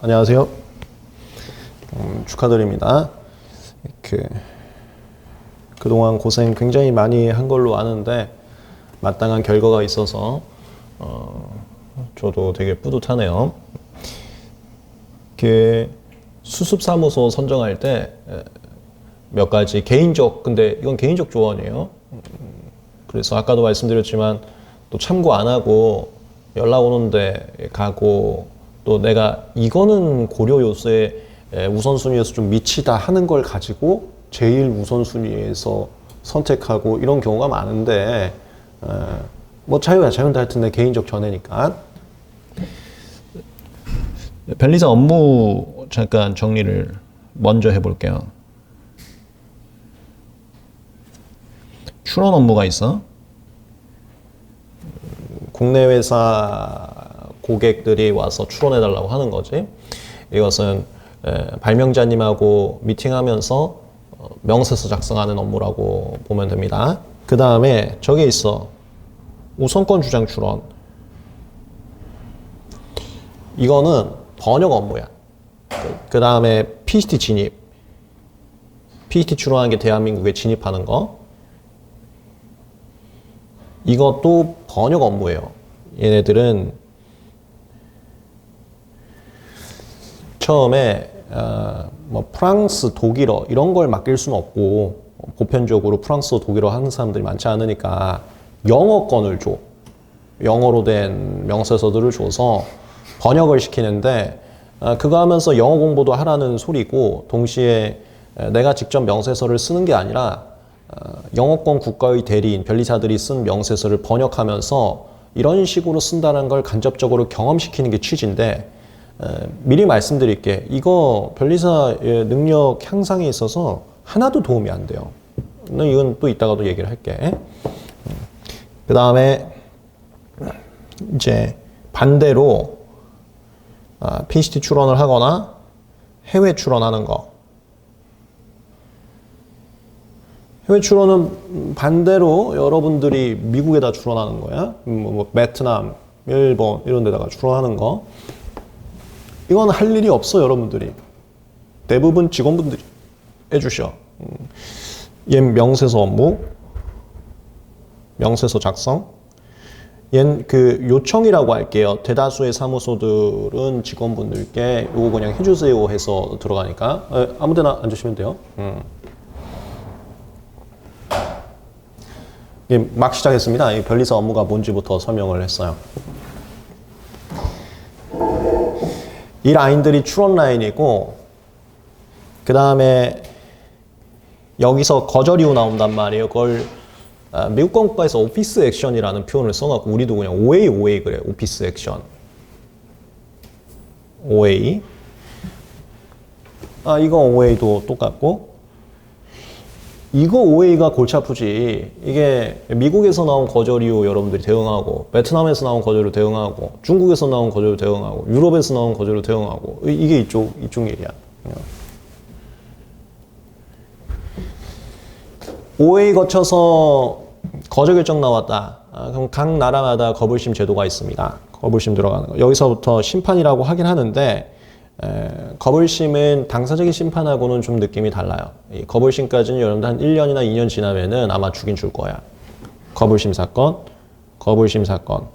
안녕하세요. 축하드립니다. 그동안 고생 굉장히 많이 한 걸로 아는데 마땅한 결과가 있어서 저도 되게 뿌듯하네요. 수습사무소 선정할 때 몇 가지 근데 이건 개인적 조언이에요. 그래서 아까도 말씀드렸지만 또 참고 안 하고 연락 오는데 가고 또 내가 이거는 고려 요소에 우선순위에서 좀 미치다 하는 걸 가지고 제일 우선순위에서 선택하고 이런 경우가 많은데 뭐 자유인데 하여튼 내 개인적 견해니까. 변리사 업무 잠깐 정리를 먼저 해볼게요. 출원 업무가 있어. 국내 회사 고객들이 와서 출원해달라고 하는 거지. 이것은 발명자님하고 미팅하면서 명세서 작성하는 업무라고 보면 됩니다. 그 다음에 저게 있어. 우선권 주장 출원. 이거는 번역 업무야. 그 다음에 PCT 진입. PCT 출원하는 게 대한민국에 진입하는 거. 이것도 번역 업무예요. 얘네들은 처음에 뭐 프랑스, 독일어 이런 걸 맡길 수는 없고 보편적으로 프랑스어, 독일어 하는 사람들이 많지 않으니까 영어권을 줘. 영어로 된 명세서들을 줘서 번역을 시키는데 그거 하면서 영어 공부도 하라는 소리고 동시에 내가 직접 명세서를 쓰는 게 아니라 영어권 국가의 대리인, 변리사들이 쓴 명세서를 번역하면서 이런 식으로 쓴다는 걸 간접적으로 경험시키는 게 취지인데 미리 말씀드릴게. 이거 변리사의 능력 향상에 있어서 하나도 도움이 안 돼요. 이건 또 이따가도 얘기를 할게. 그 다음에 이제 반대로 PCT 출원을 하거나 해외 출원하는 거. 해외 출원은 반대로 여러분들이 미국에다 출원하는 거야. 뭐 베트남, 일본 이런 데다가 출원하는 거. 이건 할 일이 없어 여러분들이. 대부분 직원분들이 해주셔. 얘 명세서 업무, 명세서 작성. 얘는 요청이라고 할게요. 대다수의 사무소들은 직원분들께 이거 그냥 해주세요 해서 들어가니까 아무데나 앉으시면 돼요. 막 시작했습니다. 이 변리사 업무가 뭔지부터 설명을 했어요. 이 라인들이 출원 라인이고 그 다음에 여기서 거절 이후 나온단 말이에요. 그걸 미국 국가에서 오피스 액션이라는 표현을 써갖고 우리도 그냥 OA 그래. 오피스 액션. OA. 이거 OA도 똑같고 이거 OA가 골치 아프지. 이게 미국에서 나온 거절 이후 여러분들이 대응하고 베트남에서 나온 거절을 대응하고 중국에서 나온 거절을 대응하고 유럽에서 나온 거절을 대응하고 이게 이쪽 일이야. OA 거쳐서 거절 결정 나왔다. 그럼 각 나라마다 거불심 제도가 있습니다. 거불심 들어가는 거. 여기서부터 심판이라고 하긴 하는데 거불심은 당사적인 심판하고는 좀 느낌이 달라요. 이 거불심까지는 여러분들 한 1년이나 2년 지나면은 아마 주긴 줄 거야. 거불심 사건, 거불심 사건.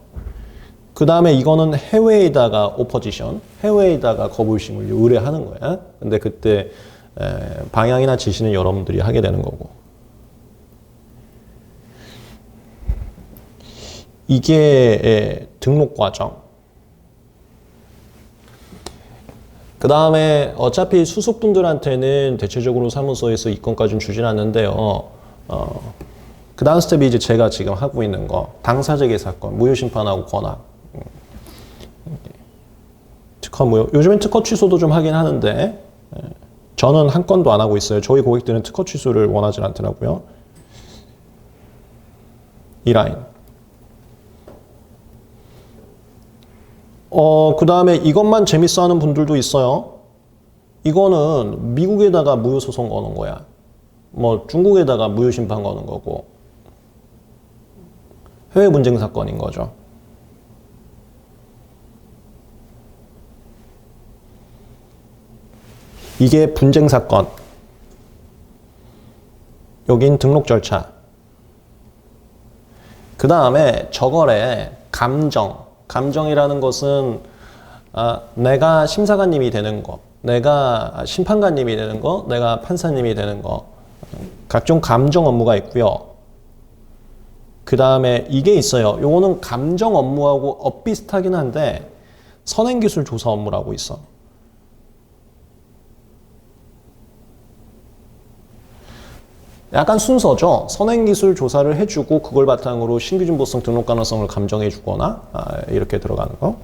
그 다음에 이거는 해외에다가 오퍼지션, 해외에다가 거불심을 의뢰하는 거야. 근데 그때 방향이나 지시는 여러분들이 하게 되는 거고. 이게 등록 과정. 그 다음에 어차피 수속분들한테는 대체적으로 사무소에서 이건까지는 주진 않는데요. 그 다음 스텝이 이제 제가 지금 하고 있는 거. 당사자계 사건, 무효심판하고 권한. 특허 무효. 요즘엔 특허 취소도 좀 하긴 하는데 저는 한 건도 안 하고 있어요. 저희 고객들은 특허 취소를 원하지 않더라고요. 이 라인. 그 다음에 이것만 재밌어 하는 분들도 있어요. 이거는 미국에다가 무효소송 거는 거야. 뭐 중국에다가 무효심판 거는 거고. 해외 분쟁 사건인 거죠. 이게 분쟁 사건. 여긴 등록 절차. 그 다음에 저거래 감정. 감정이라는 것은 내가 심사관님이 되는 거, 내가 심판관님이 되는 거, 내가 판사님이 되는 거. 각종 감정 업무가 있고요. 그 다음에 이게 있어요. 요거는 감정 업무하고 엇비슷하긴 한데 선행기술 조사 업무라고 있어. 약간 순서죠. 선행기술 조사를 해주고 그걸 바탕으로 신규진보성 등록 가능성을 감정해주거나 이렇게 들어가는 거.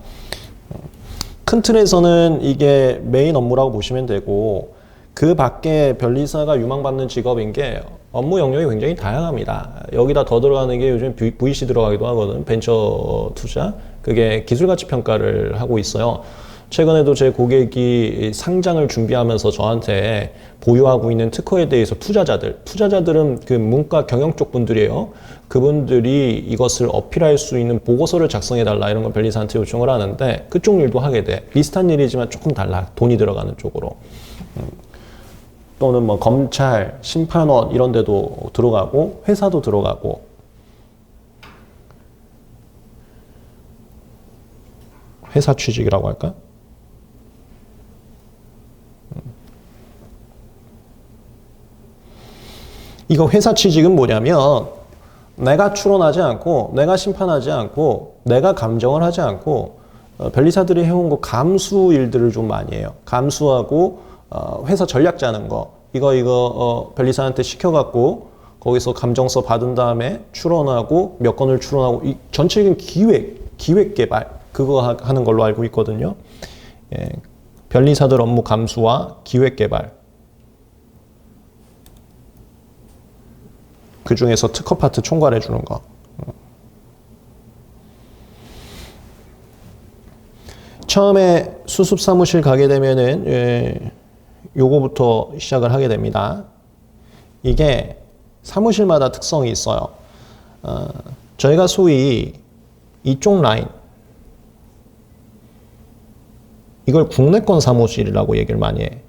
큰 틀에서는 이게 메인 업무라고 보시면 되고 그 밖에 변리사가 유망받는 직업인 게 업무 영역이 굉장히 다양합니다. 여기다 더 들어가는 게 요즘 VC 들어가기도 하거든. 벤처 투자. 그게 기술가치 평가를 하고 있어요. 최근에도 제 고객이 상장을 준비하면서 저한테 보유하고 있는 특허에 대해서 투자자들은 그 문과 경영 쪽 분들이에요. 그분들이 이것을 어필할 수 있는 보고서를 작성해달라 이런 걸 변리사한테 요청을 하는데 그쪽 일도 하게 돼. 비슷한 일이지만 조금 달라. 돈이 들어가는 쪽으로. 또는 뭐 검찰, 심판원 이런 데도 들어가고 회사도 들어가고 회사 취직이라고 할까? 이거 회사 취직은 뭐냐면 내가 추론하지 않고 내가 심판하지 않고 내가 감정을 하지 않고 변리사들이 해온 거 감수 일들을 좀 많이 해요. 감수하고 회사 전략 짜는 거 이거 변리사한테 시켜갖고 거기서 감정서 받은 다음에 추론하고 몇 건을 추론하고 이 전체적인 기획 개발 그거 하는 걸로 알고 있거든요. 예, 변리사들 업무 감수와 기획 개발 그 중에서 특허 파트 총괄해 주는 거. 처음에 수습 사무실 가게 되면은 요거부터 시작을 하게 됩니다. 이게 사무실마다 특성이 있어요. 저희가 소위 이쪽 라인 이걸 국내권 사무실이라고 얘기를 많이 해.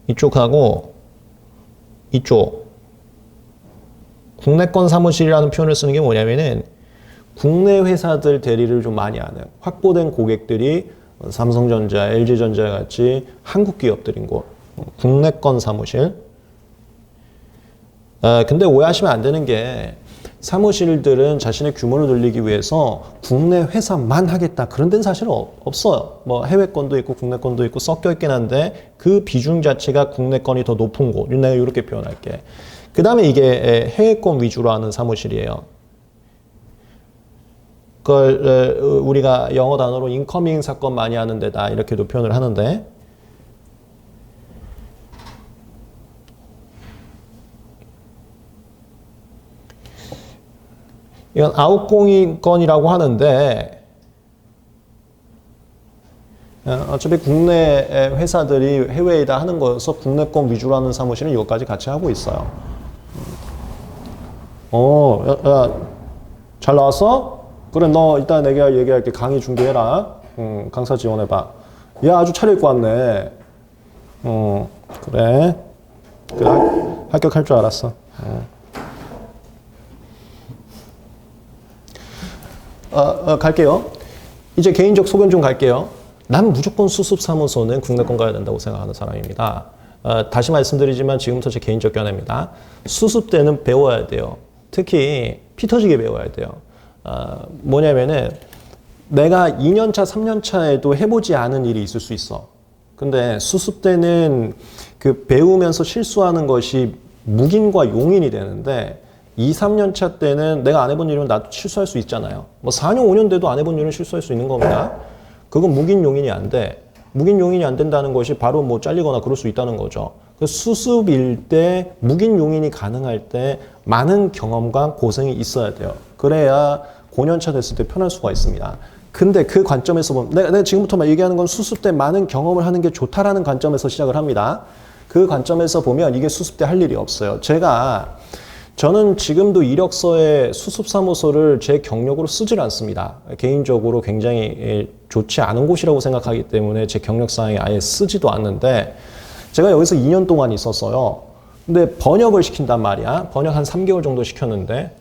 이쪽하고 이쪽 국내권 사무실이라는 표현을 쓰는 게 뭐냐면은 국내 회사들 대리를 좀 많이 하는 확보된 고객들이 삼성전자, LG전자 같이 한국 기업들인 곳 국내권 사무실. 근데 오해하시면 안 되는 게 사무실들은 자신의 규모를 늘리기 위해서 국내 회사만 하겠다 그런 데는 사실은 없어요. 뭐 해외권도 있고 국내권도 있고 섞여 있긴 한데 그 비중 자체가 국내권이 더 높은 곳. 내가 이렇게 표현할게. 그 다음에 이게 해외권 위주로 하는 사무실이에요. 그걸 우리가 영어 단어로 인커밍 사건 많이 하는 데다 이렇게도 표현을 하는데 이건 아웃고잉 건이라고 하는데 어차피 국내 회사들이 해외에다 하는 거여서 국내권 위주로 하는 사무실은 이것까지 같이 하고 있어요. 잘 나왔어? 그래, 너 이따 내가 얘기할게. 강의 준비해라. 강사 지원해봐. 야, 아주 차려입고 왔네. 그래. 합격할 줄 알았어. 갈게요. 이제 개인적 소견 좀 갈게요. 난 무조건 수습사무소는 국내권 가야 된다고 생각하는 사람입니다. 다시 말씀드리지만 지금부터 제 개인적 견해입니다. 수습 때는 배워야 돼요. 특히 피 터지게 배워야 돼요. 뭐냐면은 내가 2년차, 3년차에도 해보지 않은 일이 있을 수 있어. 근데 수습 때는 그 배우면서 실수하는 것이 묵인과 용인이 되는데 2, 3년차 때는 내가 안 해본 일은 나도 실수할 수 있잖아요. 뭐 4년, 5년 돼도 안 해본 일은 실수할 수 있는 겁니다. 그건 묵인 용인이 안 돼. 묵인 용인이 안 된다는 것이 바로 뭐 잘리거나 그럴 수 있다는 거죠. 그 수습일 때 묵인 용인이 가능할 때 많은 경험과 고생이 있어야 돼요. 그래야 고년차 됐을 때 편할 수가 있습니다. 근데 그 관점에서 보면 내가 지금부터 얘기하는 건 수습 때 많은 경험을 하는 게 좋다라는 관점에서 시작을 합니다. 그 관점에서 보면 이게 수습 때 할 일이 없어요. 제가 저는 지금도 이력서에 수습사무소를 제 경력으로 쓰질 않습니다. 개인적으로 굉장히 좋지 않은 곳이라고 생각하기 때문에 제 경력상에 아예 쓰지도 않는데 제가 여기서 2년 동안 있었어요. 근데 번역을 시킨단 말이야. 번역 한 3개월 정도 시켰는데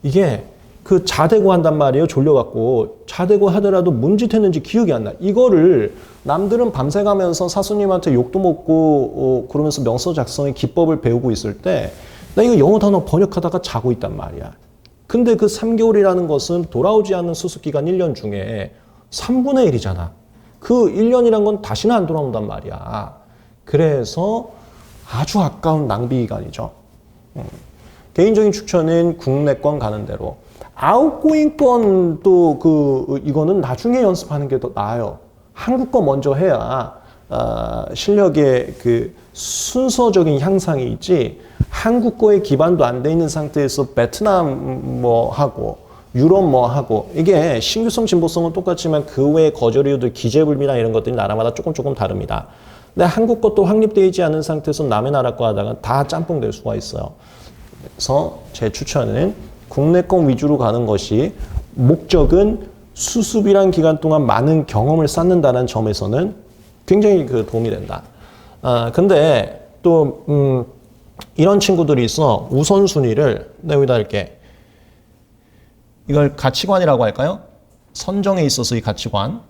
이게 그 자대고 한단 말이에요. 졸려갖고 자대고 하더라도 뭔 짓 했는지 기억이 안 나. 이거를 남들은 밤새 가면서 사수님한테 욕도 먹고 그러면서 명서 작성의 기법을 배우고 있을 때 나 이거 영어 단어 번역하다가 자고 있단 말이야. 근데 그 3개월이라는 것은 돌아오지 않는 수습기간 1년 중에 3분의 1이잖아. 그 1년이란 건 다시는 안 돌아온단 말이야. 그래서 아주 아까운 낭비 기간이죠. 개인적인 추천은 국내권 가는 대로. 아웃고잉권 또 이거는 나중에 연습하는 게 더 나아요. 한국 거 먼저 해야 실력의 그 순서적인 향상이 있지. 한국 거에 기반도 안 돼 있는 상태에서 베트남 뭐 하고 유럽 뭐 하고 이게 신규성 진보성은 똑같지만 그 외의 거절 이유들 기재불비나 이런 것들이 나라마다 조금 다릅니다. 근데 한국 것도 확립되어 있지 않은 상태에서 남의 나라 거 하다가 다 짬뽕 될 수가 있어요. 그래서 제 추천은 국내권 위주로 가는 것이 목적은 수습이란 기간 동안 많은 경험을 쌓는다는 점에서는 굉장히 그 도움이 된다. 근데 또 이런 친구들이 있어. 우선순위를 내가 여기다 할게. 이걸 가치관이라고 할까요? 선정에 있어서 이 가치관.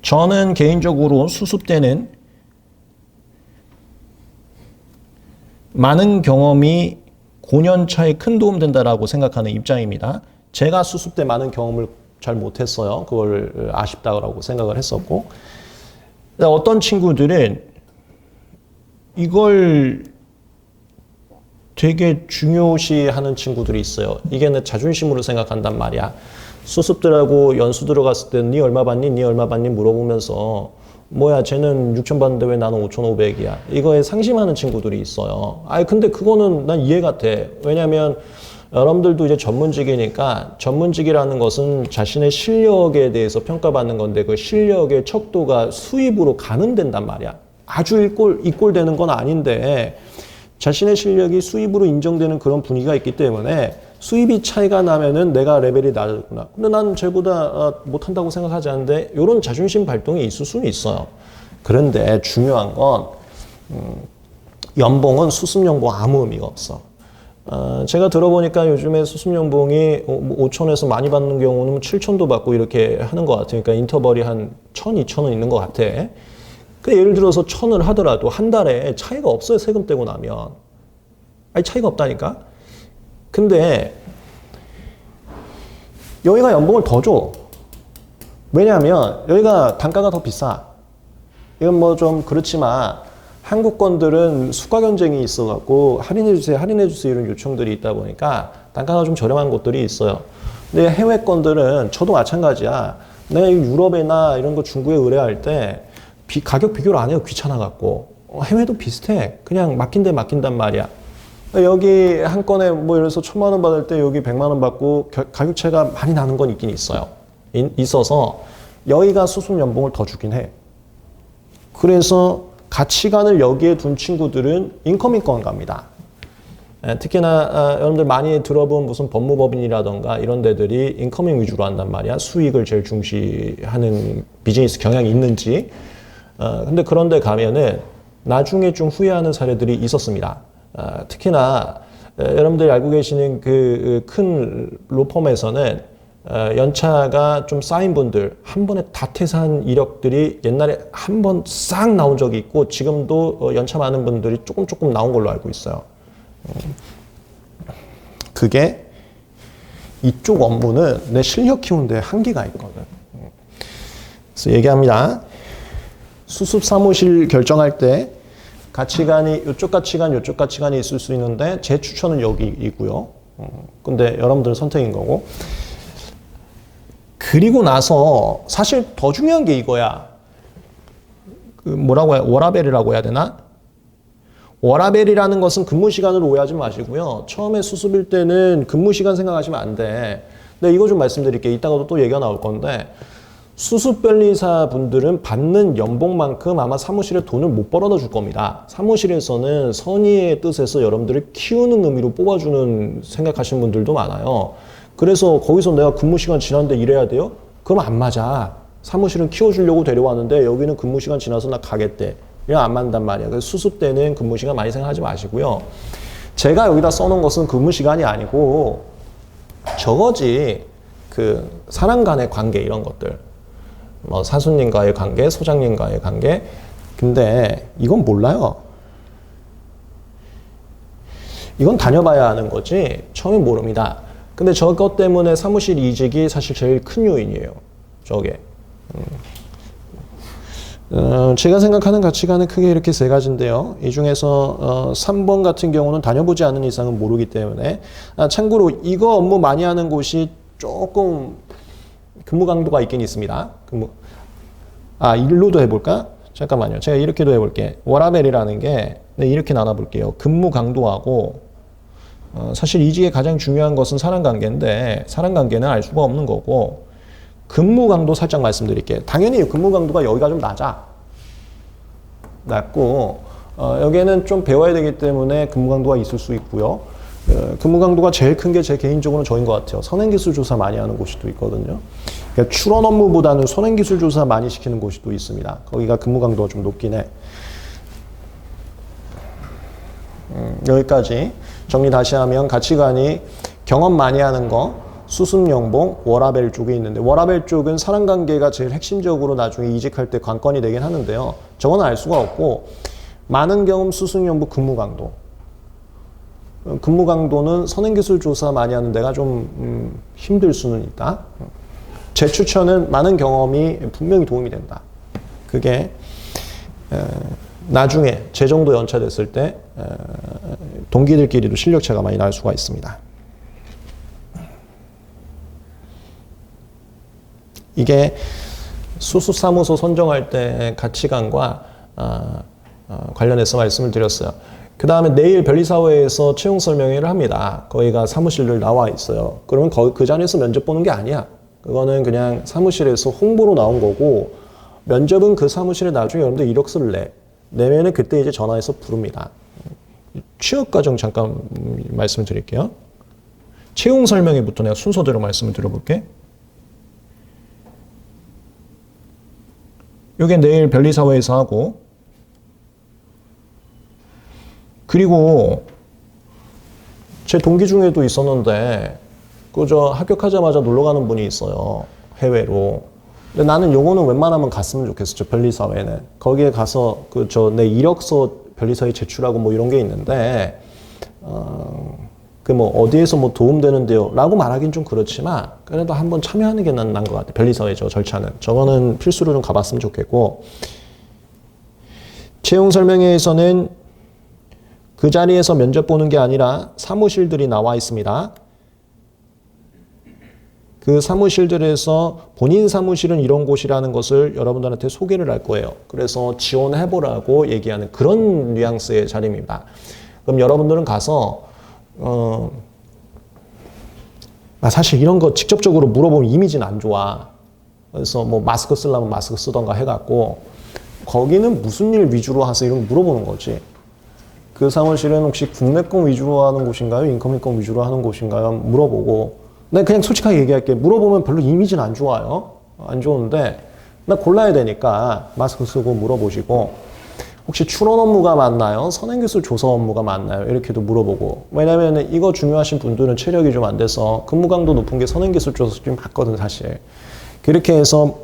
저는 개인적으로 수습 때는 많은 경험이 고년차에 큰 도움 된다라고 생각하는 입장입니다. 제가 수습 때 많은 경험을 잘 못했어요. 그걸 아쉽다고 생각을 했었고. 어떤 친구들은 이걸 되게 중요시하는 친구들이 있어요. 이게 내 자존심으로 생각한단 말이야. 수습들하고 연수 들어갔을 때 니 얼마 받니? 니 얼마 받니? 물어보면서 뭐야 쟤는 6천 받는데 왜 나는 5,500이야. 이거에 상심하는 친구들이 있어요. 근데 그거는 난 이해가 돼. 왜냐면 여러분들도 이제 전문직이니까 전문직이라는 것은 자신의 실력에 대해서 평가받는 건데 그 실력의 척도가 수입으로 가늠된단 말이야. 아주 이꼴되는 건 아닌데 자신의 실력이 수입으로 인정되는 그런 분위기가 있기 때문에 수입이 차이가 나면은 내가 레벨이 낮았구나. 근데 난 쟤보다 못한다고 생각하지 않는데 이런 자존심 발동이 있을 수는 있어요. 그런데 중요한 건 연봉은 수습 연봉 아무 의미가 없어. 제가 들어보니까 요즘에 수습 연봉이 5천에서 많이 받는 경우는 7천도 받고 이렇게 하는 것 같아요. 그러니까 인터벌이 한 1,000, 2천은 있는 것 같아. 예를 들어서 1,000을 하더라도 한 달에 차이가 없어요. 세금 떼고 나면. 차이가 없다니까. 근데 여기가 연봉을 더 줘. 왜냐하면 여기가 단가가 더 비싸. 이건 뭐 좀 그렇지만 한국 건들은 수가 경쟁이 있어갖고 할인해주세요 이런 요청들이 있다 보니까 단가가 좀 저렴한 곳들이 있어요. 근데 해외 건들은 저도 마찬가지야. 내가 유럽이나 이런 거 중국에 의뢰할 때 가격 비교를 안 해요. 귀찮아갖고. 해외도 비슷해. 그냥 맡긴단 말이야. 여기 한 건에 뭐 예를 들어서 1,000만 원 받을 때 여기 100만 원 받고 가격 차이가 많이 나는 건 있긴 있어요. 있어서 여기가 수습 연봉을 더 주긴 해. 그래서 가치관을 여기에 둔 친구들은 인커밍권 갑니다. 특히나 여러분들 많이 들어본 무슨 법무법인이라던가 이런 데들이 인커밍 위주로 한단 말이야. 수익을 제일 중시하는 비즈니스 경향이 있는지. 근데 그런 데 가면은 나중에 좀 후회하는 사례들이 있었습니다. 특히나 여러분들이 알고 계시는 그 큰 로펌에서는 연차가 좀 쌓인 분들 한 번에 다 퇴사한 이력들이 옛날에 한 번 싹 나온 적이 있고 지금도 연차 많은 분들이 조금 나온 걸로 알고 있어요. 그게 이쪽 업무는 내 실력 키우는데 한계가 있거든. 그래서 얘기합니다. 수습 사무실 결정할 때 가치관이 이쪽 가치관이 있을 수 있는데 제 추천은 여기이고요. 근데 여러분들 선택인 거고. 그리고 나서 사실 더 중요한 게 이거야. 뭐라고 해야, 워라벨이라고 해야 되나? 워라벨이라는 것은 근무 시간을 오해하지 마시고요. 처음에 수습일 때는 근무 시간 생각하시면 안 돼. 근데 이거 좀 말씀드릴게요. 이따가도 또 얘기가 나올 건데 수습 변리사 분들은 받는 연봉만큼 아마 사무실에 돈을 못 벌어다 줄 겁니다. 사무실에서는 선의의 뜻에서 여러분들을 키우는 의미로 뽑아주는 생각하시는 분들도 많아요. 그래서 거기서 내가 근무 시간 지났는데 일해야 돼요? 그럼 안 맞아. 사무실은 키워주려고 데려왔는데 여기는 근무 시간 지나서 나 가겠대. 이건 안 맞는단 말이야. 그래서 수습 때는 근무 시간 많이 생각하지 마시고요. 제가 여기다 써놓은 것은 근무 시간이 아니고 저거지. 그 사람 간의 관계 이런 것들. 뭐 사수님과의 관계, 소장님과의 관계. 근데 이건 몰라요. 이건 다녀봐야 하는 거지 처음에 모릅니다. 근데 저것 때문에 사무실 이직이 사실 제일 큰 요인이에요. 저게. 제가 생각하는 가치관은 크게 이렇게 세 가지인데요. 이 중에서 3번 같은 경우는 다녀보지 않은 이상은 모르기 때문에 참고로 이거 업무 많이 하는 곳이 조금 근무 강도가 있긴 있습니다. 일로도 해볼까? 잠깐만요. 제가 이렇게도 해볼게. 워라벨이라는 게 이렇게 나눠볼게요. 근무 강도하고 사실 이직에 가장 중요한 것은 사람 관계인데 사람 관계는 알 수가 없는 거고 근무 강도 살짝 말씀드릴게요. 당연히 근무 강도가 여기가 좀 낮고 여기에는 좀 배워야 되기 때문에 근무 강도가 있을 수 있고요. 근무 강도가 제일 큰 게 제 개인적으로는 저인 것 같아요. 선행기술 조사 많이 하는 곳이 또 있거든요. 그러니까 출원 업무보다는 선행기술 조사 많이 시키는 곳이 또 있습니다. 거기가 근무 강도가 좀 높긴 해. 여기까지 정리 다시 하면 가치관이 경험 많이 하는 거, 수습연봉, 워라벨 쪽에 있는데 워라벨 쪽은 사람관계가 제일 핵심적으로 나중에 이직할 때 관건이 되긴 하는데요. 저건 알 수가 없고 많은 경험, 수습연봉, 근무 강도. 근무 강도는 선행기술 조사 많이 하는 데가 좀 힘들 수는 있다. 제 추천은 많은 경험이 분명히 도움이 된다. 그게 나중에 제 정도 연차 됐을 때 동기들끼리도 실력차가 많이 날 수가 있습니다. 이게 수습사무소 선정할 때 가치관과 관련해서 말씀을 드렸어요. 그 다음에 내일 변리사회에서 채용 설명회를 합니다. 거기가 사무실들 나와 있어요. 그러면 그 자리에서 면접 보는 게 아니야. 그거는 그냥 사무실에서 홍보로 나온 거고 면접은 그 사무실에 나중에 여러분들 이력서를 내면은 그때 이제 전화해서 부릅니다. 취업 과정 잠깐 말씀을 드릴게요. 채용 설명회부터 내가 순서대로 말씀을 드려볼게. 이게 내일 변리사회에서 하고 그리고 제 동기 중에도 있었는데 그저 합격하자마자 놀러 가는 분이 있어요. 해외로. 근데 나는 요거는 웬만하면 갔으면 좋겠어. 저 변리사회는. 거기에 가서 내 이력서 변리사회 제출하고 뭐 이런 게 있는데 어디에서 뭐 도움되는데요? 라고 말하긴 좀 그렇지만 그래도 한번 참여하는 게 난 것 같아. 변리사회 저 절차는. 저거는 필수로 좀 가봤으면 좋겠고 채용 설명회에서는 그 자리에서 면접 보는 게 아니라 사무실들이 나와 있습니다. 그 사무실들에서 본인 사무실은 이런 곳이라는 것을 여러분들한테 소개를 할 거예요. 그래서 지원해보라고 얘기하는 그런 뉘앙스의 자리입니다. 그럼 여러분들은 가서 사실 이런 거 직접적으로 물어보면 이미지는 안 좋아. 그래서 뭐 마스크 쓰려면 마스크 쓰던가 해갖고 거기는 무슨 일 위주로 하세요? 이런 거 물어보는 거지. 그 사무실은 혹시 국내권 위주로 하는 곳인가요? 인컴인권 위주로 하는 곳인가요? 물어보고 나 그냥 솔직하게 얘기할게. 물어보면 별로 이미지는 안 좋아요. 안 좋은데 나 골라야 되니까 마스크 쓰고 물어보시고 혹시 출원 업무가 맞나요? 선행기술 조사 업무가 맞나요? 이렇게도 물어보고 왜냐면 이거 중요하신 분들은 체력이 좀 안 돼서 근무 강도 높은 게 선행기술 조사 좀 맞거든 사실. 그렇게 해서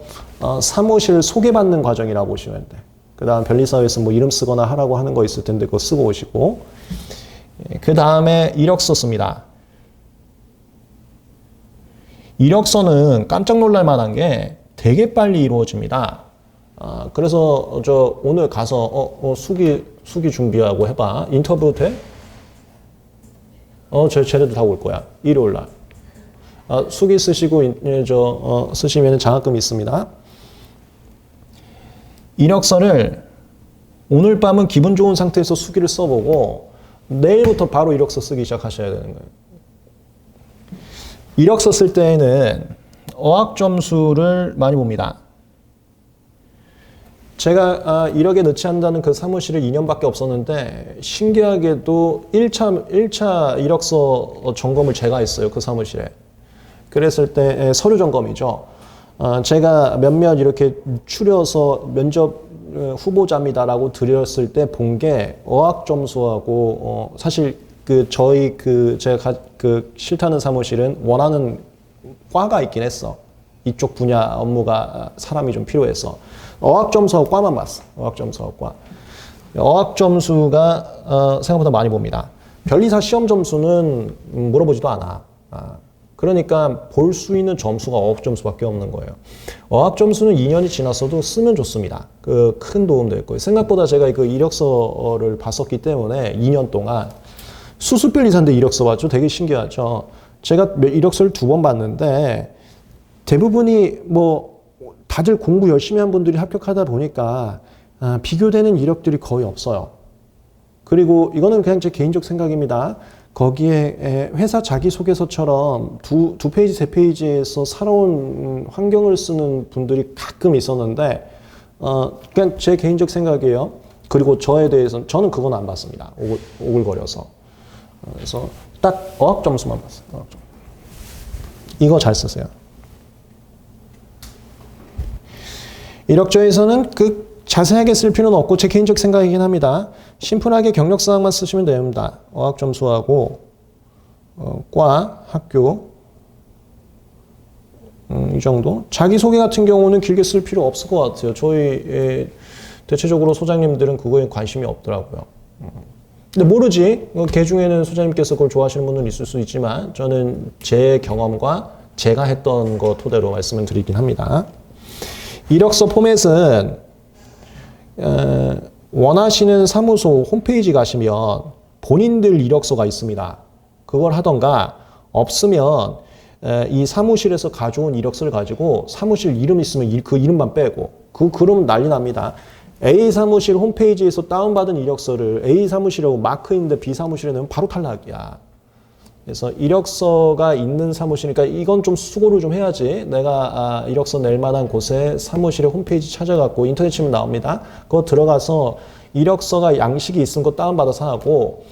사무실 소개받는 과정이라고 보시면 돼. 그 다음 변리사회에서 뭐 이름 쓰거나 하라고 하는 거 있을 텐데 그거 쓰고 오시고 그 다음에 이력서 씁니다. 이력서는 깜짝 놀랄 만한 게 되게 빨리 이루어집니다. 그래서 저 오늘 가서 수기 준비하고 해봐. 인터뷰 돼? 쟤네도 다 올 거야. 일요일 날. 수기 쓰시고 쓰시면 장학금 있습니다. 이력서를 오늘 밤은 기분 좋은 상태에서 수기를 써보고 내일부터 바로 이력서 쓰기 시작하셔야 되는 거예요. 이력서 쓸 때에는 어학 점수를 많이 봅니다. 제가 이력에 넣지 않는다는 그 사무실에 2년밖에 없었는데 신기하게도 1차 이력서 점검을 제가 했어요. 그 사무실에. 그랬을 때 서류 점검이죠. 제가 몇몇 이렇게 추려서 면접 후보자입니다라고 드렸을 때 본 게 어학 점수하고 사실 제가 싫다는 사무실은 원하는 과가 있긴 했어. 이쪽 분야 업무가 사람이 좀 필요해서. 어학 점수하고 과만 봤어. 어학 점수하고 과. 어학 점수가 생각보다 많이 봅니다. 변리사 시험 점수는 물어보지도 않아. 그러니까 볼 수 있는 점수가 어학 점수밖에 없는 거예요. 어학 점수는 2년이 지났어도 쓰면 좋습니다. 큰 도움 될 거예요. 생각보다 제가 그 이력서를 봤었기 때문에 2년 동안 수습 변리사인데 이력서 봤죠. 되게 신기하죠. 제가 이력서를 2번 봤는데 대부분이 다들 공부 열심히 한 분들이 합격하다 보니까 비교되는 이력들이 거의 없어요. 그리고 이거는 그냥 제 개인적 생각입니다. 거기에 회사 자기소개서처럼 두 페이지, 세 페이지에서 살아온 환경을 쓰는 분들이 가끔 있었는데 그냥 제 개인적 생각이에요. 그리고 저에 대해서는 저는 그건 안 봤습니다. 오글거려서. 그래서 딱 어학 점수만 봤어요. 어학 점수. 이거 잘 쓰세요. 이력서에서는 자세하게 쓸 필요는 없고 제 개인적 생각이긴 합니다. 심플하게 경력사항만 쓰시면 됩니다. 어학 점수하고 과, 학교 이 정도. 자기소개 같은 경우는 길게 쓸 필요 없을 것 같아요. 저희 대체적으로 소장님들은 그거에 관심이 없더라고요. 근데 모르지. 개 중에는 소장님께서 그걸 좋아하시는 분은 있을 수 있지만 저는 제 경험과 제가 했던 거 토대로 말씀을 드리긴 합니다. 이력서 포맷은 원하시는 사무소 홈페이지 가시면 본인들 이력서가 있습니다. 그걸 하던가 없으면 이 사무실에서 가져온 이력서를 가지고 사무실 이름 있으면 그 이름만 빼고 그러면 난리 납니다. A 사무실 홈페이지에서 다운받은 이력서를 A 사무실하고 마크인데 B 사무실에 넣으면 바로 탈락이야. 그래서 이력서가 있는 사무실이니까 이건 좀 수고를 좀 해야지. 내가 이력서 낼 만한 곳에 사무실의 홈페이지 찾아갖고 인터넷 치면 나옵니다. 그거 들어가서 이력서가 양식이 있은 거 다운받아서 하고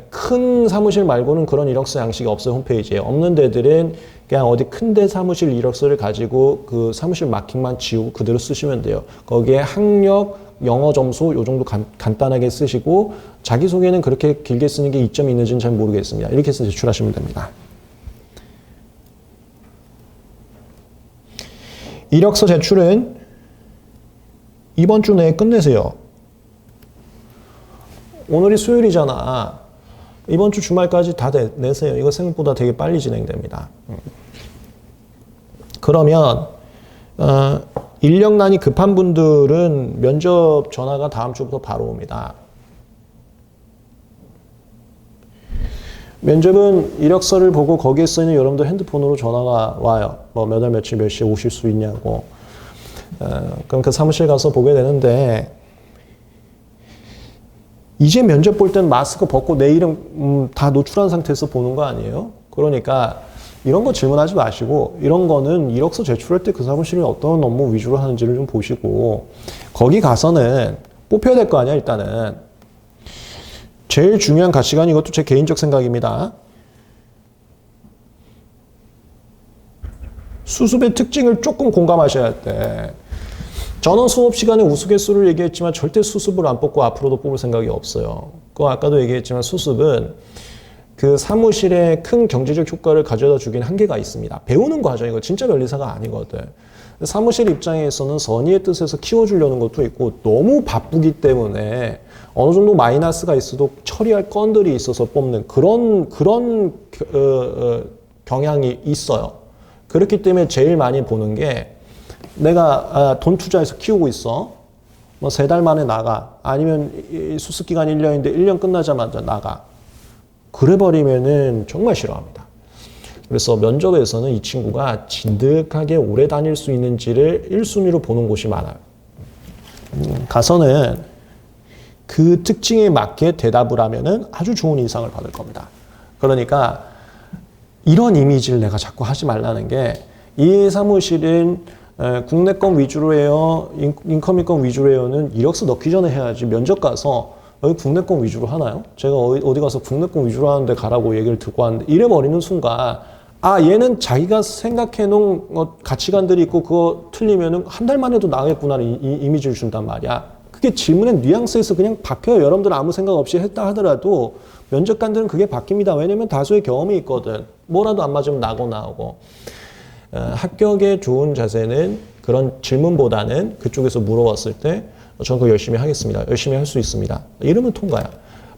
큰 사무실 말고는 그런 이력서 양식이 없어요. 홈페이지에. 없는 데들은 그냥 어디 큰데 사무실 이력서를 가지고 그 사무실 마킹만 지우고 그대로 쓰시면 돼요. 거기에 학력, 영어 점수 요 정도 간단하게 쓰시고 자기소개는 그렇게 길게 쓰는 게 이점이 있는지는 잘 모르겠습니다. 이렇게 해서 제출하시면 됩니다. 이력서 제출은 이번 주 내에 끝내세요. 오늘이 수요일이잖아. 이번 주 주말까지 다 내세요. 이거 생각보다 되게 빨리 진행됩니다. 그러면 인력난이 급한 분들은 면접 전화가 다음 주부터 바로 옵니다. 면접은 이력서를 보고 거기에 쓰이는 여러분들 핸드폰으로 전화가 와요. 몇 월 며칠 몇 시에 오실 수 있냐고. 그럼 그 사무실 가서 보게 되는데 이제 면접 볼 땐 마스크 벗고 내 이름 다 노출한 상태에서 보는 거 아니에요? 그러니까 이런 거 질문하지 마시고 이런 거는 이력서 제출할 때 그 사무실이 어떤 업무 위주로 하는지를 좀 보시고 거기 가서는 뽑혀야 될 거 아니야 일단은. 제일 중요한 가치관 이것도 제 개인적 생각입니다. 수습의 특징을 조금 공감하셔야 돼. 저는 수업 시간에 우스갯소리를 얘기했지만 절대 수습을 안 뽑고 앞으로도 뽑을 생각이 없어요. 아까도 얘기했지만 수습은 그 사무실에 큰 경제적 효과를 가져다 주긴 한계가 있습니다. 배우는 과정 이거 진짜 변리사가 아니거든. 사무실 입장에서는 선의의 뜻에서 키워주려는 것도 있고 너무 바쁘기 때문에 어느 정도 마이너스가 있어도 처리할 건들이 있어서 뽑는 그런 경향이 있어요. 그렇기 때문에 제일 많이 보는 게 내가 돈 투자해서 키우고 있어. 3달 만에 나가. 아니면 수습기간 1년인데 1년 끝나자마자 나가. 그래버리면은 정말 싫어합니다. 그래서 면접에서는 이 친구가 진득하게 오래 다닐 수 있는지를 1순위로 보는 곳이 많아요. 가서는 그 특징에 맞게 대답을 하면은 아주 좋은 인상을 받을 겁니다. 그러니까 이런 이미지를 내가 자꾸 하지 말라는 게 이 사무실은 국내 건 위주로 해요, 인커밍 건 위주로 해요는 이력서 넣기 전에 해야지. 면접 가서 여기 국내 건 위주로 하나요? 제가 어디 가서 국내 건 위주로 하는데 가라고 얘기를 듣고 왔는데 이래버리는 순간 얘는 자기가 생각해 놓은 가치관들이 있고 그거 틀리면은 한 달 만에도 나가겠구나는 이미지를 준단 말이야. 그게 질문의 뉘앙스에서 그냥 바뀌어요. 여러분들 아무 생각 없이 했다 하더라도 면접관들은 그게 바뀝니다. 왜냐면 다수의 경험이 있거든. 뭐라도 안 맞으면 나오고. 합격에 좋은 자세는 그런 질문보다는 그쪽에서 물어봤을 때 저는 그거 열심히 하겠습니다. 열심히 할 수 있습니다. 이러면 통과야.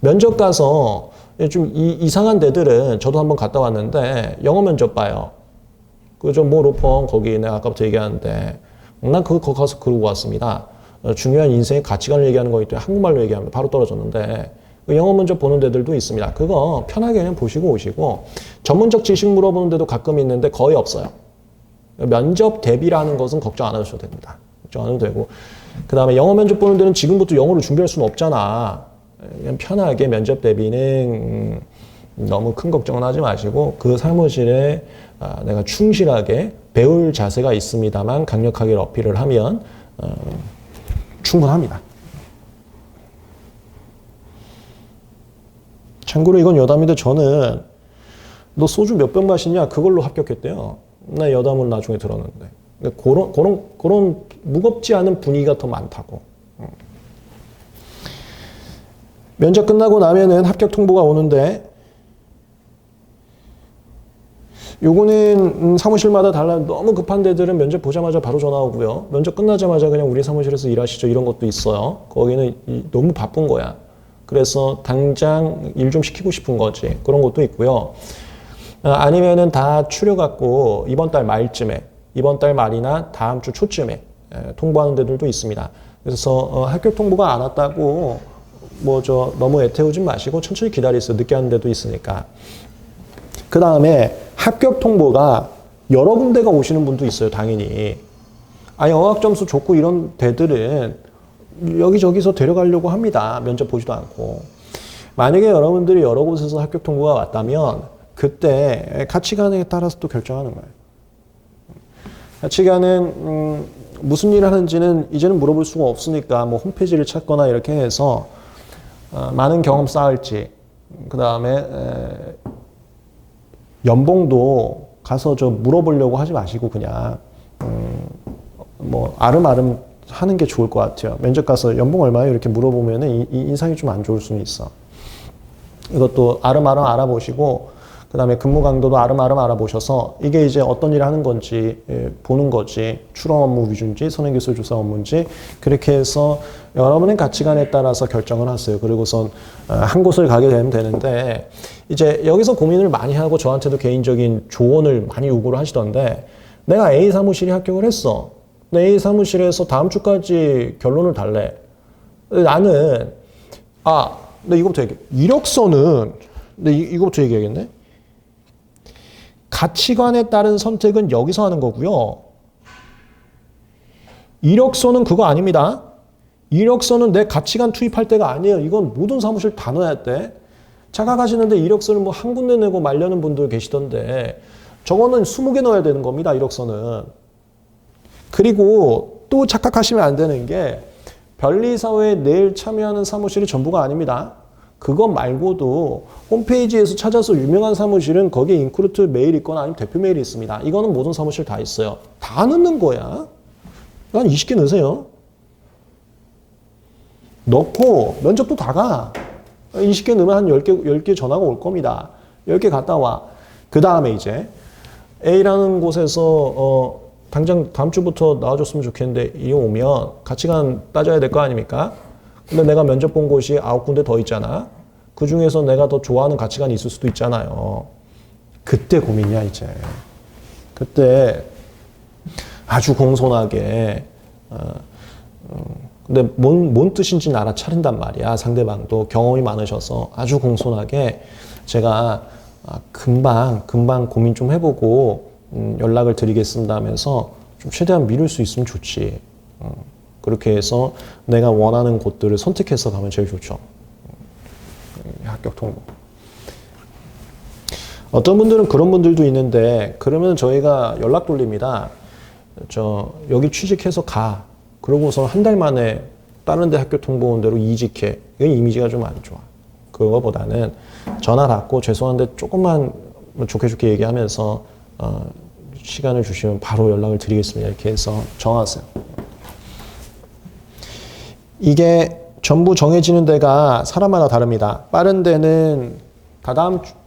면접 가서 좀 이상한 데들은 저도 한번 갔다 왔는데 영어 면접 봐요. 그저 뭐 로펌 거기 내가 아까부터 얘기하는데 난 그거 가서 그러고 왔습니다. 중요한 인생의 가치관을 얘기하는 거기 때문에 한국말로 얘기하면 바로 떨어졌는데 영어 면접 보는 데들도 있습니다. 그거 편하게 그냥 보시고 오시고 전문적 지식 물어보는 데도 가끔 있는데 거의 없어요. 면접 대비라는 것은 걱정 안 하셔도 됩니다. 걱정 안 해도 되고 그 다음에 영어 면접 보는 데는 지금부터 영어를 준비할 수는 없잖아. 그냥 편하게 면접 대비는 너무 큰 걱정은 하지 마시고 그 사무실에 내가 충실하게 배울 자세가 있습니다만 강력하게 어필을 하면 충분합니다. 참고로 이건 여담인데 저는 너 소주 몇 병 마시냐 그걸로 합격했대요. 나 여담을 나중에 들었는데 그런 무겁지 않은 분위기가 더 많다고. 면접 끝나고 나면은 합격 통보가 오는데 요거는 사무실마다 달라요. 너무 급한 데들은 면접 보자마자 바로 전화 오고요. 면접 끝나자마자 그냥 우리 사무실에서 일하시죠. 이런 것도 있어요. 거기는 너무 바쁜 거야. 그래서 당장 일 좀 시키고 싶은 거지. 그런 것도 있고요. 아니면은 다 추려갖고 이번 달 말쯤에, 이번 달 말이나 다음 주 초쯤에 통보하는 데들도 있습니다. 그래서 합격 통보가 안 왔다고 너무 애태우지 마시고 천천히 기다리세요. 늦게 하는 데도 있으니까. 그 다음에 합격 통보가 여러 군데가 오시는 분도 있어요. 당연히. 어학 점수 좋고 이런 데들은 여기저기서 데려가려고 합니다. 면접 보지도 않고. 만약에 여러분들이 여러 곳에서 합격 통보가 왔다면 그때 가치관에 따라서 또 결정하는 거예요. 가치관은 무슨 일을 하는지는 이제는 물어볼 수가 없으니까 홈페이지를 찾거나 이렇게 해서 많은 경험 쌓을지, 그 다음에 연봉도 가서 물어보려고 하지 마시고 그냥 아름아름 하는 게 좋을 것 같아요. 면접 가서 연봉 얼마예요? 이렇게 물어보면은 인상이 좀 안 좋을 수는 있어. 이것도 아름아름 알아보시고 그 다음에 근무 강도도 아름아름 알아보셔서 이게 이제 어떤 일을 하는 건지 보는 거지, 출원 업무 위주인지 선행기술 조사 업무인지 그렇게 해서 여러분의 가치관에 따라서 결정을 하세요. 그리고선 한 곳을 가게 되면 되는데 이제 여기서 고민을 많이 하고 저한테도 개인적인 조언을 많이 요구를 하시던데 내가 A 사무실에 합격을 했어. A 사무실에서 다음 주까지 결론을 달래. 나는 나 이거부터 얘기해. 이력서는 이거부터 얘기해야겠네. 가치관에 따른 선택은 여기서 하는 거고요. 이력서는 그거 아닙니다. 이력서는 내 가치관 투입할 때가 아니에요. 이건 모든 사무실 다 넣어야 돼. 착각하시는데 이력서는 한 군데 내고 말려는 분들 계시던데 저거는 20개 넣어야 되는 겁니다. 이력서는. 그리고 또 착각하시면 안 되는 게 변리사회에 내일 참여하는 사무실이 전부가 아닙니다. 그것 말고도 홈페이지에서 찾아서 유명한 사무실은 거기에 인크루트 메일이 있거나 아니면 대표 메일이 있습니다. 이거는 모든 사무실 다 있어요. 다 넣는 거야. 한 20개 넣으세요. 넣고 면접도 다 가. 20개 넣으면 한 10개 전화가 올 겁니다. 10개 갔다 와. 그 다음에 이제 A라는 곳에서 당장 다음 주부터 나와줬으면 좋겠는데 이 오면 가치관 따져야 될 거 아닙니까? 근데 내가 면접 본 곳이 9군데 더 있잖아. 그 중에서 내가 더 좋아하는 가치관이 있을 수도 있잖아요. 그때 고민이야 이제. 그때 아주 공손하게 근데 뭔 뜻인지는 알아차린단 말이야. 상대방도 경험이 많으셔서 아주 공손하게 제가 금방 고민 좀 해보고 연락을 드리겠습니다 하면서 좀 최대한 미룰 수 있으면 좋지. 그렇게 해서 내가 원하는 곳들을 선택해서 가면 제일 좋죠. 합격 통보. 어떤 분들은 그런 분들도 있는데 그러면 저희가 연락 돌립니다. 여기 취직해서 가. 그러고서 한 달 만에 다른 데 학교 통보 온 대로 이직해. 이건 이미지가 좀 안 좋아. 그거보다는 전화 받고 죄송한데 조금만 좋게 얘기하면서 시간을 주시면 바로 연락을 드리겠습니다. 이렇게 해서 정하세요. 이게 전부 정해지는 데가 사람마다 다릅니다. 빠른 데는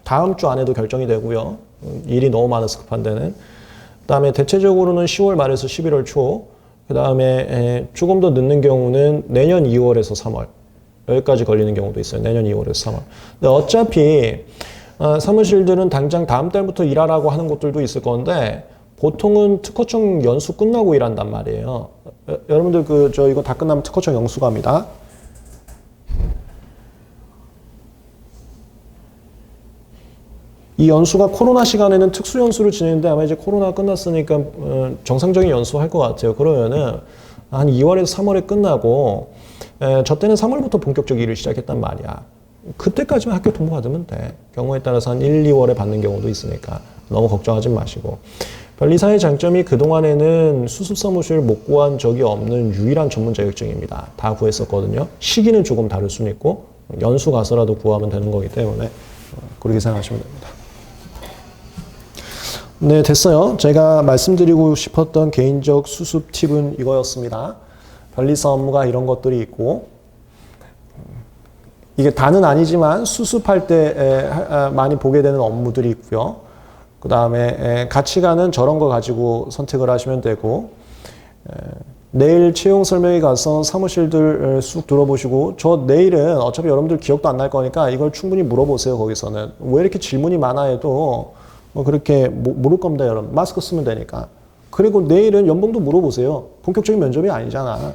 다음 주 안에도 결정이 되고요. 일이 너무 많아서 급한 데는. 그 다음에 대체적으로는 10월 말에서 11월 초. 그 다음에 조금 더 늦는 경우는 내년 2월에서 3월. 여기까지 걸리는 경우도 있어요. 내년 2월에서 3월. 근데 어차피 사무실들은 당장 다음 달부터 일하라고 하는 곳들도 있을 건데 보통은 특허청 연수 끝나고 일한단 말이에요. 여러분들 이거 다 끝나면 특허청 연수 갑니다. 이 연수가 코로나 시간에는 특수 연수를 지내는데 아마 이제 코로나가 끝났으니까 정상적인 연수 할 것 같아요. 그러면은 한 2월에서 3월에 끝나고 저 때는 3월부터 본격적 일을 시작했단 말이야. 그때까지만 학교 통보 받으면 돼. 경우에 따라서 한 1, 2월에 받는 경우도 있으니까 너무 걱정하지 마시고. 변리사의 장점이 그동안에는 수습사무실 못 구한 적이 없는 유일한 전문 자격증입니다. 다 구했었거든요. 시기는 조금 다를 수는 있고 연수 가서라도 구하면 되는 거기 때문에 그렇게 생각하시면 됩니다. 네, 됐어요. 제가 말씀드리고 싶었던 개인적 수습 팁은 이거였습니다. 변리사 업무가 이런 것들이 있고 이게 다는 아니지만 수습할 때 많이 보게 되는 업무들이 있고요. 그 다음에 가치관은 저런 거 가지고 선택을 하시면 되고 내일 채용 설명회 가서 사무실들 쑥 들어보시고 저 내일은 어차피 여러분들 기억도 안 날 거니까 이걸 충분히 물어보세요. 거기서는 왜 이렇게 질문이 많아 해도 그렇게 물을 겁니다. 여러분 마스크 쓰면 되니까. 그리고 내일은 연봉도 물어보세요. 본격적인 면접이 아니잖아.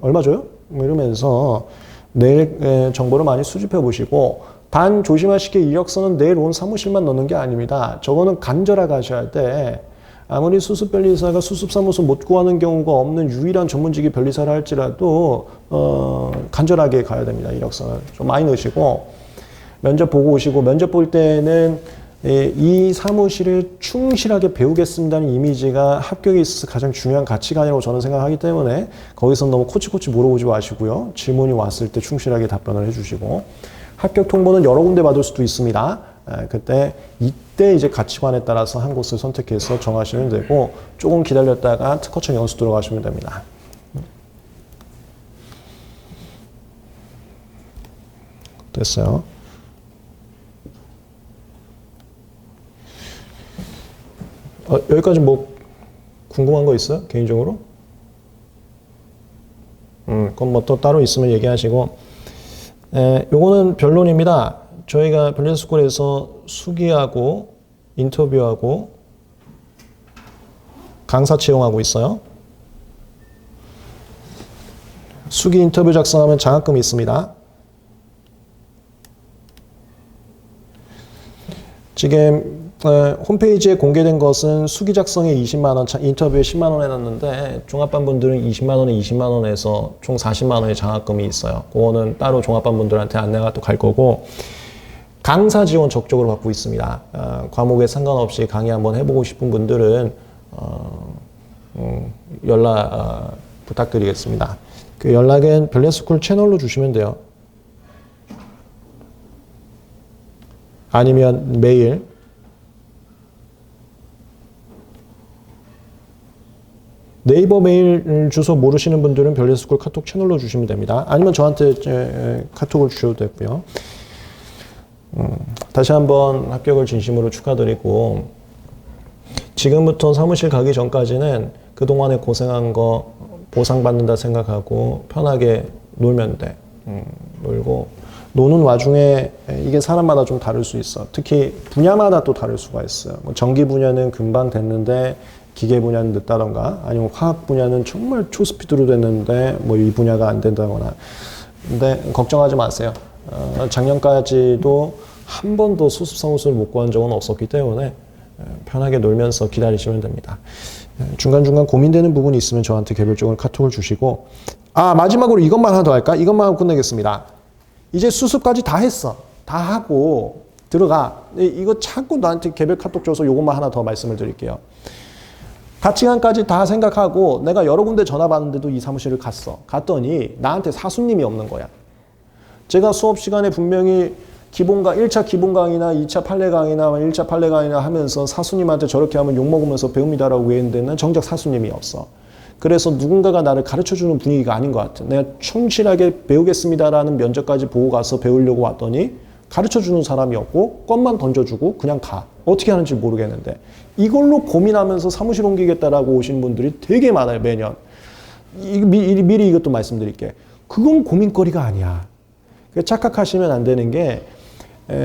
얼마 줘요? 이러면서 내일 정보를 많이 수집해 보시고 단 조심하실 게 이력서는 내일 온 사무실만 넣는 게 아닙니다. 저거는 간절하게 하셔야 돼. 아무리 수습 변리사가 수습사무소 못 구하는 경우가 없는 유일한 전문직이 변리사를 할지라도 간절하게 가야 됩니다. 이력서는 좀 많이 넣으시고 면접 보고 오시고 면접 볼 때는 이 사무실을 충실하게 배우겠습니다는 이미지가 합격에 있어서 가장 중요한 가치관이라고 저는 생각하기 때문에 거기서 너무 코치코치 물어보지 마시고요. 질문이 왔을 때 충실하게 답변을 해주시고 합격 통보는 여러 군데 받을 수도 있습니다. 이때 이제 가치관에 따라서 한 곳을 선택해서 정하시면 되고 조금 기다렸다가 특허청 연수 들어가시면 됩니다. 됐어요. 여기까지 뭐 궁금한 거 있어요? 개인적으로? 그럼 뭐 또 따로 있으면 얘기하시고 요거는 변론입니다. 저희가 변리사스쿨에서 수기하고 인터뷰하고 강사 채용하고 있어요. 수기 인터뷰 작성하면 장학금이 있습니다. 지금 홈페이지에 공개된 것은 수기 작성에 20만 원, 인터뷰에 10만 원 해놨는데 종합반 분들은 20만 원에 20만 원에서 총 40만 원의 장학금이 있어요. 그거는 따로 종합반 분들한테 안내가 또 갈 거고 강사 지원 적극적으로 받고 있습니다. 과목에 상관없이 강의 한번 해보고 싶은 분들은 연락 부탁드리겠습니다. 그 연락은 변리사스쿨 채널로 주시면 돼요. 아니면 메일 네이버 메일 주소 모르시는 분들은 변리사스쿨 카톡 채널로 주시면 됩니다. 아니면 저한테 카톡을 주셔도 되고요. 다시 한번 합격을 진심으로 축하드리고 지금부터 사무실 가기 전까지는 그동안에 고생한 거 보상받는다 생각하고 편하게 놀면 돼. 놀고 노는 와중에 이게 사람마다 좀 다를 수 있어. 특히 분야마다 또 다를 수가 있어요. 뭐 전기 분야는 금방 됐는데 기계 분야는 늦다던가 아니면 화학 분야는 정말 초스피드로 됐는데 뭐 이 분야가 안 된다거나. 근데 걱정하지 마세요. 작년까지도 한 번도 수습사무소를 못 구한 적은 없었기 때문에 편하게 놀면서 기다리시면 됩니다. 중간중간 고민되는 부분이 있으면 저한테 개별적으로 카톡을 주시고 마지막으로 이것만 하나 더 할까? 이것만 하고 끝내겠습니다. 이제 수습까지 다 했어. 다 하고 들어가. 이거 자꾸 나한테 개별 카톡 줘서 요것만 하나 더 말씀을 드릴게요. 가치관까지 다 생각하고 내가 여러 군데 전화 받는데도 이 사무실을 갔더니 나한테 사수님이 없는 거야. 제가 수업 시간에 분명히 1차 기본 강의나 2차 판례 강의나 1차 판례 강의나 하면서 사수님한테 저렇게 하면 욕먹으면서 배웁니다라고 했는데 난 정작 사수님이 없어. 그래서 누군가가 나를 가르쳐주는 분위기가 아닌 것 같아. 내가 충실하게 배우겠습니다라는 면접까지 보고 가서 배우려고 왔더니 가르쳐주는 사람이 없고 껌만 던져주고 그냥 가. 어떻게 하는지 모르겠는데 이걸로 고민하면서 사무실 옮기겠다라고 오신 분들이 되게 많아요. 매년. 미리 이것도 말씀드릴게. 그건 고민거리가 아니야. 착각하시면 안 되는 게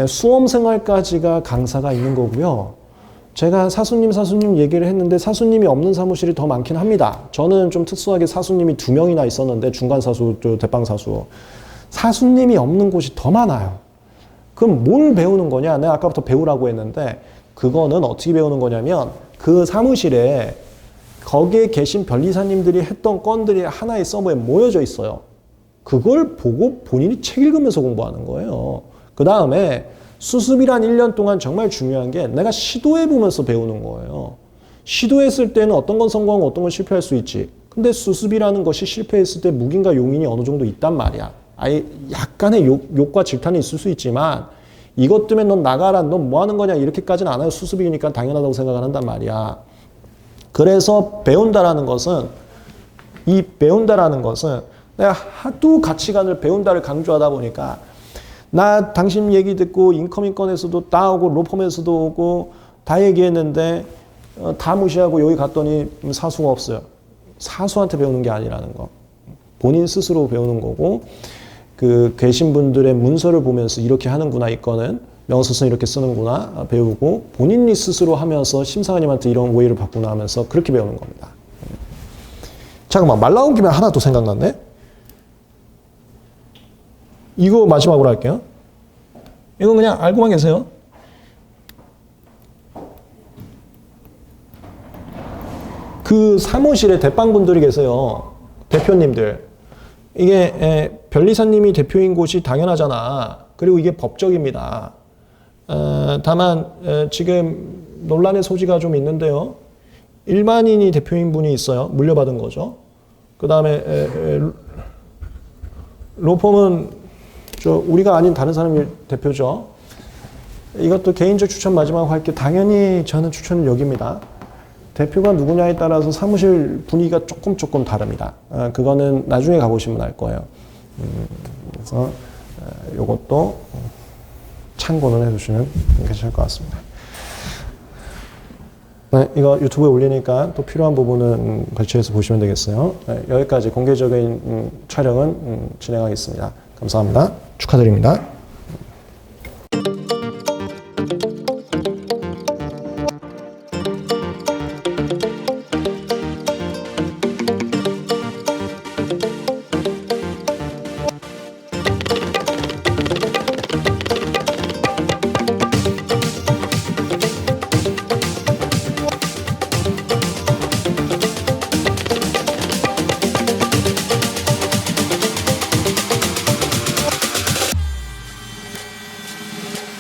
수험생활까지가 강사가 있는 거고요. 제가 사수님 얘기를 했는데 사수님이 없는 사무실이 더 많긴 합니다. 저는 좀 특수하게 사수님이 2명이나 있었는데 중간 사수, 대빵 사수. 사수님이 없는 곳이 더 많아요. 그럼 뭘 배우는 거냐? 내가 아까부터 배우라고 했는데 그거는 어떻게 배우는 거냐면 그 사무실에 거기에 계신 변리사님들이 했던 건들이 하나의 서버에 모여져 있어요. 그걸 보고 본인이 책 읽으면서 공부하는 거예요. 그 다음에 수습이란 1년 동안 정말 중요한 게 내가 시도해보면서 배우는 거예요. 시도했을 때는 어떤 건 성공하고 어떤 건 실패할 수 있지. 근데 수습이라는 것이 실패했을 때 묵인과 용인이 어느 정도 있단 말이야. 아예 약간의 욕과 질탄이 있을 수 있지만 이것 때문에 넌 나가라, 넌 뭐 하는 거냐 이렇게까지는 안 해요. 수습이니까 당연하다고 생각을 한단 말이야. 그래서 배운다라는 것은 내가 하도 가치관을 배운다를 강조하다 보니까 나 당신 얘기 듣고 인커밍건에서도 따오고 로펌에서도 오고 다 얘기했는데 다 무시하고 여기 갔더니 사수가 없어요. 사수한테 배우는 게 아니라는 거. 본인 스스로 배우는 거고 그 계신 분들의 문서를 보면서 이렇게 하는구나 이 건은 명서는 이렇게 쓰는구나 배우고 본인이 스스로 하면서 심사관님한테 이런 오해를 받구나 하면서 그렇게 배우는 겁니다. 잠깐만 말 나온 김에 하나 또 생각났네. 이거 마지막으로 할게요. 이건 그냥 알고만 계세요. 그 사무실에 대빵분들이 계세요. 대표님들. 이게 변리사님이 대표인 곳이 당연하잖아. 그리고 이게 법적입니다. 다만 지금 논란의 소지가 좀 있는데요. 일반인이 대표인 분이 있어요. 물려받은 거죠. 그 다음에 로펌은 우리가 아닌 다른 사람이 대표죠. 이것도 개인적 추천 마지막 할게요. 당연히 저는 추천을 여깁니다. 대표가 누구냐에 따라서 사무실 분위기가 조금 다릅니다. 그거는 나중에 가보시면 알 거예요. 그래서 이것도 참고는 해주시면 괜찮을 것 같습니다. 네, 이거 유튜브에 올리니까 또 필요한 부분은 배치해서 보시면 되겠어요. 네, 여기까지 공개적인 촬영은 진행하겠습니다. 감사합니다. 축하드립니다.